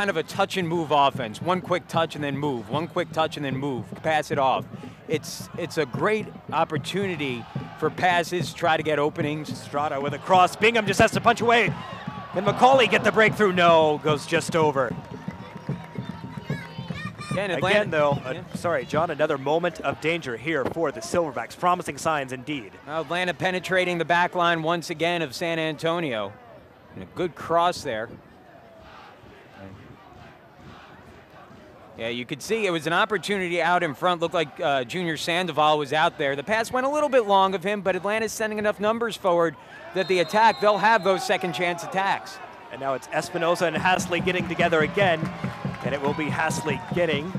kind of a touch and move offense. One quick touch and then move. One quick touch and then move. Pass it off. It's a great opportunity for passes, try to get openings. Estrada with a cross. Bingham just has to punch away. Can McCauley get the breakthrough? No, goes just over. Again, though, sorry, John, another moment of danger here for the Silverbacks. Promising signs indeed. Atlanta penetrating the back line once again of San Antonio. And a good cross there. Yeah, you could see it was an opportunity out in front. Looked like Junior Sandoval was out there. The pass went a little bit long of him, but Atlanta's sending enough numbers forward that the attack, they'll have those second chance attacks. And now it's Espinoza and Hasley getting together again. And it will be Hasley getting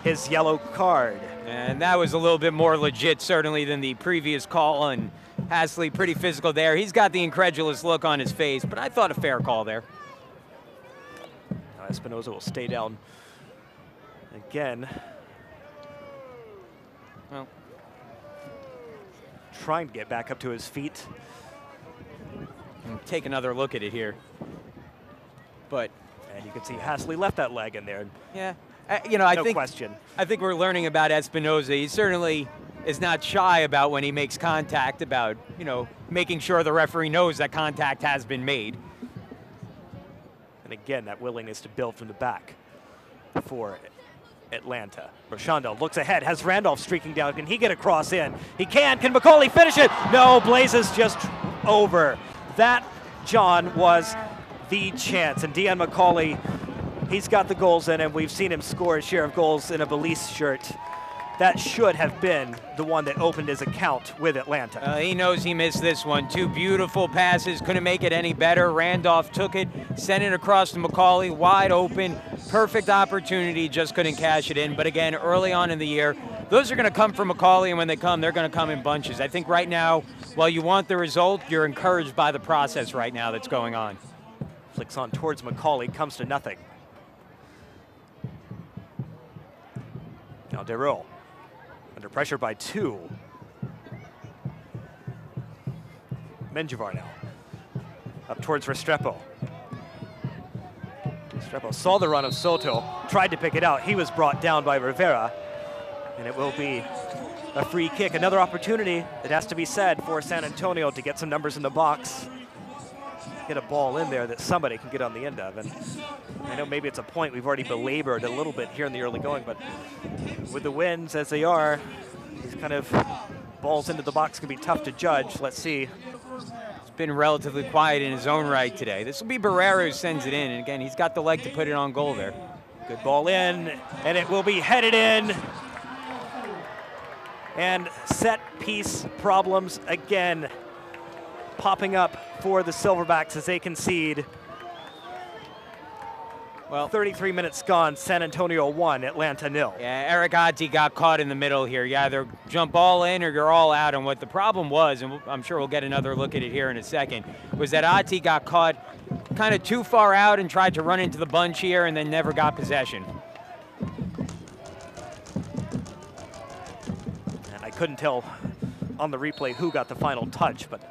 his yellow card. And that was a little bit more legit, certainly, than the previous call. And Hasley pretty physical there. He's got the incredulous look on his face, but I thought a fair call there. Now Espinoza will stay down again. Well, trying to get back up to his feet. And take another look at it here. But and you can see Hasley left that leg in there. Yeah, you know, no question. I think we're learning about Espinoza. He certainly is not shy about when he makes contact, about, you know, making sure the referee knows that contact has been made. And again, that willingness to build from the back for Atlanta. Rochando looks ahead, has Randolph streaking down. Can he get a cross in? He can. Can McCauley finish it? No, Blazes just over. That, John, was the chance. And Deon McCauley, he's got the goals in, and we've seen him score his share of goals in a Belize shirt. That should have been the one that opened his account with Atlanta. He knows he missed this one. Two beautiful passes, couldn't make it any better. Randolph took it, sent it across to McCauley, wide open, perfect opportunity, just couldn't cash it in. But again, early on in the year, those are going to come from McCauley, and when they come, they're going to come in bunches. I think right now, while you want the result, you're encouraged by the process right now that's going on. Flicks on towards McCauley, comes to nothing. Now Deruel, under pressure by two. Menjivar now, up towards Restrepo. Restrepo saw the run of Soto, tried to pick it out. He was brought down by Rivera, and it will be a free kick. Another opportunity, it has to be said, for San Antonio to get some numbers in the box. Get a ball in there that somebody can get on the end of. And I know maybe it's a point we've already belabored a little bit here in the early going, but with the winds as they are, these kind of balls into the box can be tough to judge. Let's see. It's been relatively quiet in his own right today. This will be Barrera who sends it in, and again, he's got the leg to put it on goal there. Good ball in, and it will be headed in. And set piece problems again popping up for the Silverbacks as they concede. Well, 33 minutes gone, San Antonio 1, Atlanta 0. Yeah, Eric Ati got caught in the middle here. You either jump all in or you're all out. And what the problem was, and I'm sure we'll get another look at it here in a second, was that Ati got caught kind of too far out and tried to run into the bunch here and then never got possession. And I couldn't tell on the replay who got the final touch, but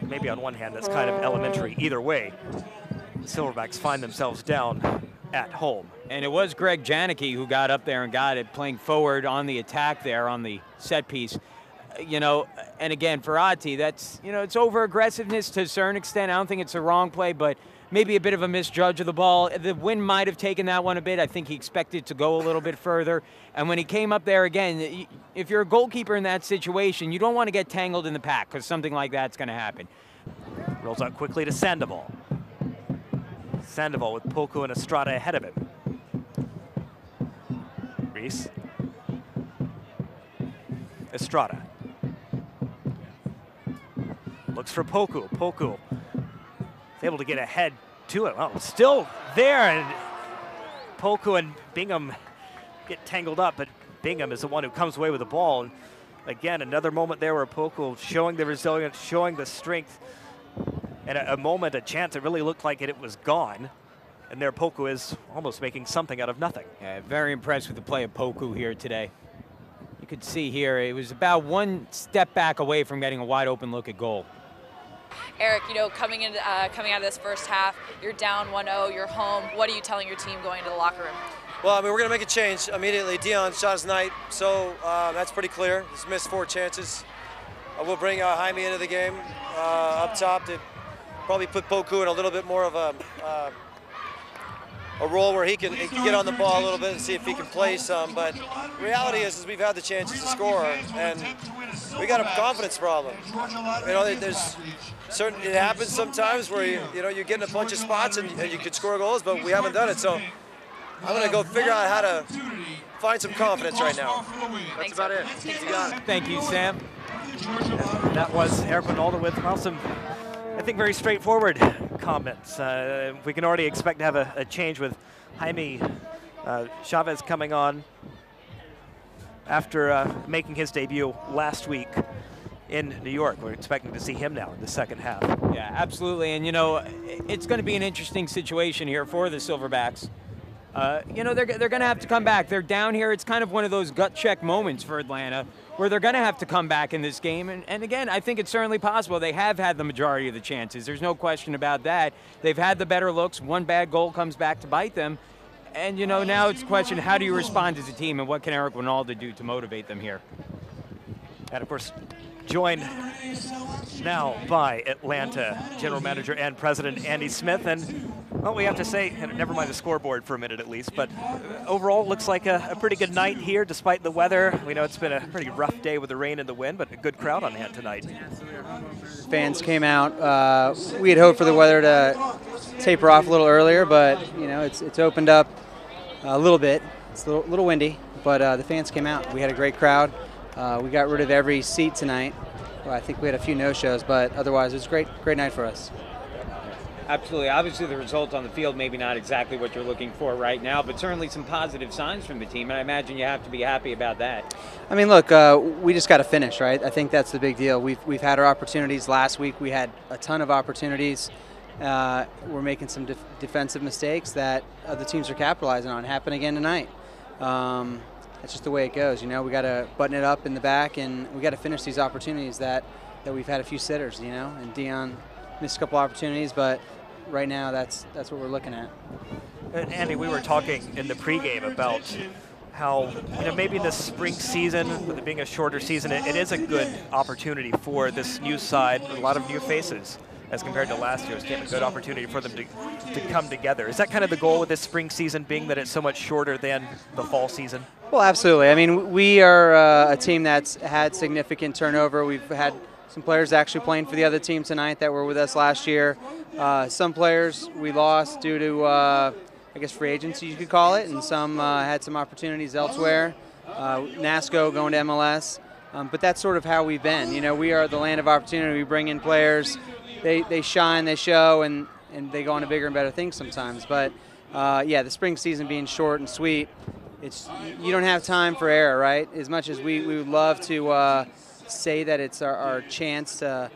maybe on one hand that's kind of elementary. Either way, the Silverbacks find themselves down at home. And it was Greg Janicki who got up there and got it, playing forward on the attack there on the set piece. You know, and again, for Ati, that's, you know, it's over-aggressiveness to a certain extent. I don't think it's a wrong play, but maybe a bit of a misjudge of the ball. The wind might have taken that one a bit. I think he expected to go a little bit further. And when he came up there again, if you're a goalkeeper in that situation, you don't want to get tangled in the pack because something like that's going to happen. Rolls out quickly to Sandoval. Sandoval with Poku and Estrada ahead of him. Reese. Estrada. Looks for Poku. Poku is able to get ahead to it. Well, still there, and Poku and Bingham get tangled up, but Bingham is the one who comes away with the ball. And again, another moment there where Poku showing the resilience, showing the strength, and a moment, a chance, it really looked like it was gone. And there Poku is almost making something out of nothing. Yeah, very impressed with the play of Poku here today. You could see here, it was about one step back away from getting a wide open look at goal. Eric, you know, coming out of this first half, you're down 1-0, you're home. What are you telling your team going into the locker room? Well, I mean, we're going to make a change immediately. Dion shot his night, so that's pretty clear. He's missed 4 chances. We'll bring Jaime into the game up top to probably put Poku in a little bit more of a role where he can get on the ball a little bit and see if he can play some. But reality is we've had the chances to score, and we got a confidence problem. You know, there's certain, it happens sometimes where you get in a bunch of spots and you can score goals, but we haven't done it. So I'm going to go figure out how to find some confidence right now. That's about it. You got it. Thank you, Sam. That was Eric Ronaldo with some, I think, very straightforward comments. We can already expect to have a change with Jaime Chavez coming on after making his debut last week in New York. We're expecting to see him now in the second half. Yeah, absolutely. And, you know, it's going to be an interesting situation here for the Silverbacks. You know, they're going to have to come back. They're down here. It's kind of one of those gut check moments for Atlanta where they're going to have to come back in this game. And again, I think it's certainly possible. They have had the majority of the chances. There's no question about that. They've had the better looks. One bad goal comes back to bite them. And, you know, now it's a question, how do you respond as a team, and what can Eric Ronaldo do to motivate them here? And, of course, joined now by Atlanta General Manager and President Andy Smith. And, well, we have to say, and never mind the scoreboard for a minute at least, but overall it looks like a pretty good night here despite the weather. We know it's been a pretty rough day with the rain and the wind, but a good crowd on hand tonight. Fans came out. We had hoped for the weather to taper off a little earlier, but, you know, it's opened up a little bit. It's a little windy, but the fans came out. We had a great crowd. We got rid of every seat tonight. Well, I think we had a few no-shows, but otherwise it was a great night for us. Absolutely. Obviously, the result on the field maybe not exactly what you're looking for right now, but certainly some positive signs from the team, and I imagine you have to be happy about that. I mean, look, we just got to finish, right? I think that's the big deal. We've had our opportunities. Last week we had a ton of opportunities. We're making some defensive mistakes that other teams are capitalizing on. Happen again tonight. That's just the way it goes. You know, we got to button it up in the back, and we got to finish these opportunities that we've had a few sitters. You know, and Dion missed a couple opportunities, but right now that's what we're looking at. And Andy, we were talking in the pregame about how, you know, maybe this spring season, with it being a shorter season, it is a good opportunity for this new side, a lot of new faces as compared to last year. It's a good opportunity for them to come together. Is that kind of the goal with this spring season, being that it's so much shorter than the fall season? Well, absolutely. I mean, we are a team that's had significant turnover. We've had some players actually playing for the other team tonight that were with us last year. Some players we lost due to, I guess, free agency, you could call it, and some had some opportunities elsewhere. NASCO going to MLS. But that's sort of how we've been. You know, we are the land of opportunity. We bring in players. They shine, they show, and they go on to bigger and better things sometimes. But, yeah, the spring season being short and sweet, you don't have time for error, right? As much as we would love to say that it's our chance to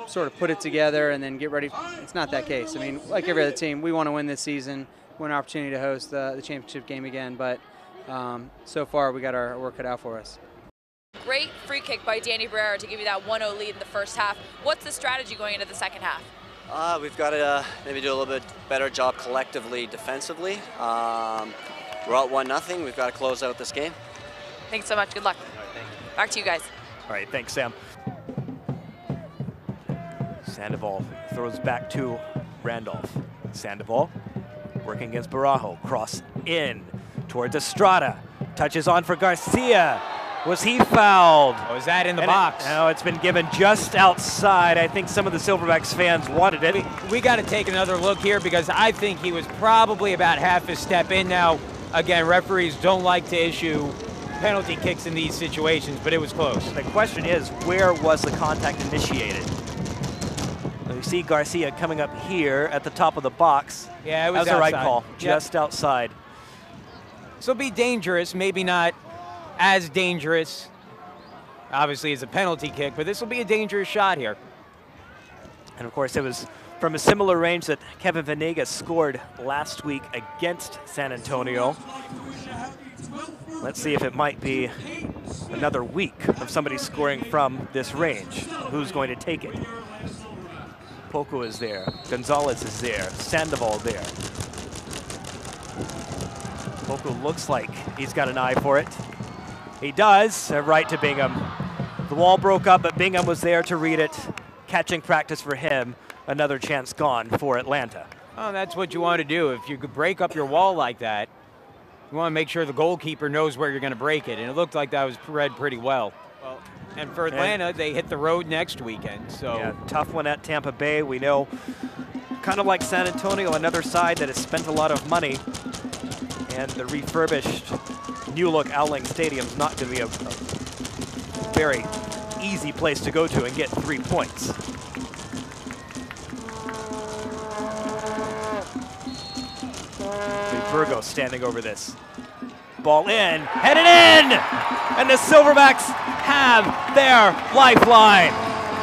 sort of put it together and then get ready. It's not that case. I mean, like every other team, we want to win this season, win an opportunity to host the championship game again. But so far, we got our work cut out for us. Great free kick by Danny Barrera to give you that 1-0 lead in the first half. What's the strategy going into the second half? We've got to maybe do a little bit better job collectively defensively. We're out 1-0. We've got to close out this game. Thanks so much. Good luck. All right, thank you. Back to you guys. All right, thanks, Sam. Sandoval throws back to Randolph. Sandoval working against Barajo. Cross in towards Estrada. Touches on for Garcia. Was he fouled? Oh, is that in the box? No, it's been given just outside. I think some of the Silverbacks fans wanted it. We got to take another look here because I think he was probably about half a step in. Now, again, referees don't like to issue penalty kicks in these situations, but it was close. The question is, where was the contact initiated? You see Garcia coming up here at the top of the box. Yeah, it was outside. That was the right call, Yep. just outside. So it'll be dangerous, maybe not as dangerous, obviously, as a penalty kick, but this will be a dangerous shot here. And of course, it was from a similar range that Kevin Venegas scored last week against San Antonio. Let's see if it might be another week of somebody scoring from this range. Who's going to take it? Poco is there. Gonzalez is there. Sandoval there. Poco looks like he's got an eye for it. He does. Right to Bingham. The wall broke up, but Bingham was there to read it. Catching practice for him. Another chance gone for Atlanta. Oh, that's what you want to do. If you could break up your wall like that, you want to make sure the goalkeeper knows where you're going to break it. And it looked like that was read pretty well. And for Atlanta, they hit the road next weekend. So yeah, tough one at Tampa Bay. We know, kind of like San Antonio, another side that has spent a lot of money. And the refurbished new look Owling Stadium is not going to be a very easy place to go to and get 3 points. Burgos standing over this. Ball in, headed in! And the Silverbacks have their lifeline.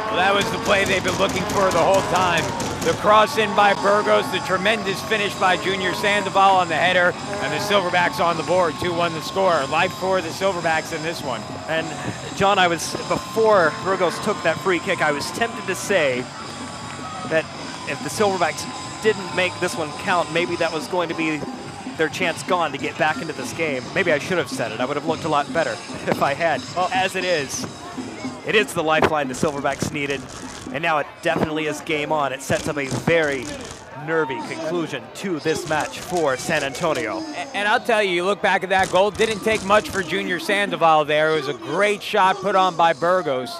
Well, that was the play they've been looking for the whole time. The cross in by Burgos, the tremendous finish by Junior Sandoval on the header, and the Silverbacks on the board, 2-1 the score. Life for the Silverbacks in this one. And John, before Burgos took that free kick, I was tempted to say that if the Silverbacks didn't make this one count, maybe that was going to be their chance gone to get back into this game. Maybe I should have said it. I would have looked a lot better if I had. Well, as it is the lifeline the Silverbacks needed, and now it definitely is game on. It sets up a very nervy conclusion to this match for San Antonio. And I'll tell you look back at that goal, didn't take much for Junior Sandoval there. It was a great shot put on by Burgos.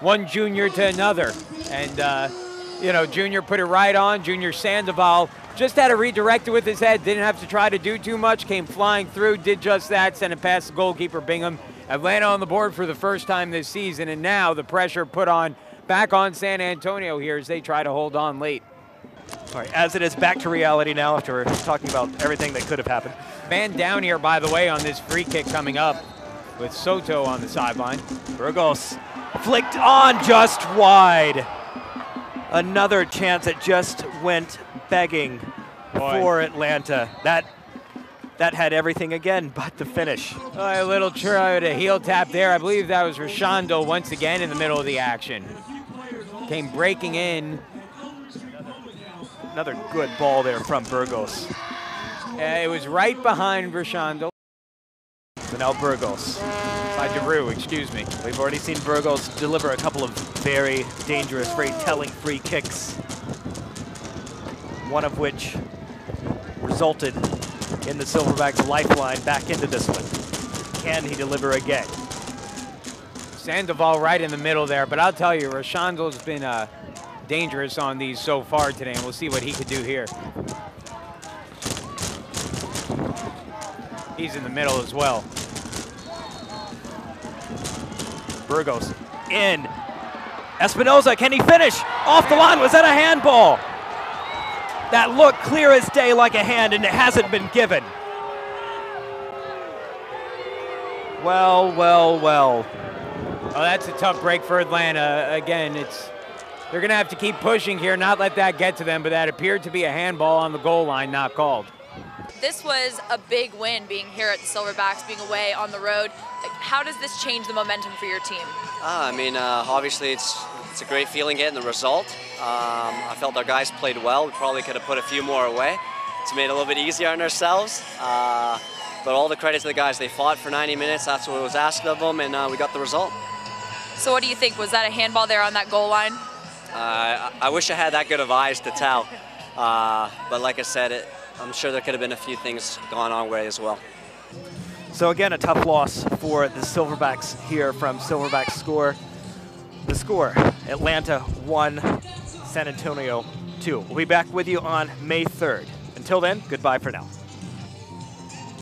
One Junior to another. And, you know, Junior put it right on. Junior Sandoval just had to redirect it with his head, didn't have to try to do too much, came flying through, did just that, sent it past the goalkeeper Bingham. Atlanta on the board for the first time this season, and now the pressure put on back on San Antonio here as they try to hold on late. All right, as it is back to reality now after talking about everything that could have happened. Man down here, by the way, on this free kick coming up with Soto on the sideline. Burgos flicked on just wide. Another chance that just went begging for Atlanta. That had everything again but the finish. A little try to heel tap there. I believe that was Rashondo once again in the middle of the action. Came breaking in. Another good ball there from Burgos. It was right behind Rashondo. So now Burgos. By DeRue, excuse me. We've already seen Burgos deliver a couple of very dangerous, very telling free kicks. One of which resulted in the Silverbacks' lifeline back into this one. Can he deliver again? Sandoval right in the middle there, but I'll tell you, Rashondo's been dangerous on these so far today, and we'll see what he could do here. He's in the middle as well. Burgos in. Espinoza, can he finish? Off the line, was that a handball? That looked clear as day like a hand, and it hasn't been given. Well, well, well. Oh, that's a tough break for Atlanta. Again, they're going to have to keep pushing here, not let that get to them, but that appeared to be a handball on the goal line, not called. This was a big win, being here at the Silverbacks, being away on the road. How does this change the momentum for your team? I mean, obviously it's a great feeling getting the result. I felt our guys played well. We probably could have put a few more away. It's made it a little bit easier on ourselves. But all the credit to the guys. They fought for 90 minutes. That's what was asked of them, and we got the result. So what do you think? Was that a handball there on that goal line? I wish I had that good of eyes to tell. But like I said, I'm sure there could have been a few things gone our way as well. So again, a tough loss for the Silverbacks here from Silverbacks Score. The score, Atlanta 1, San Antonio 2. We'll be back with you on May 3rd. Until then, goodbye for now.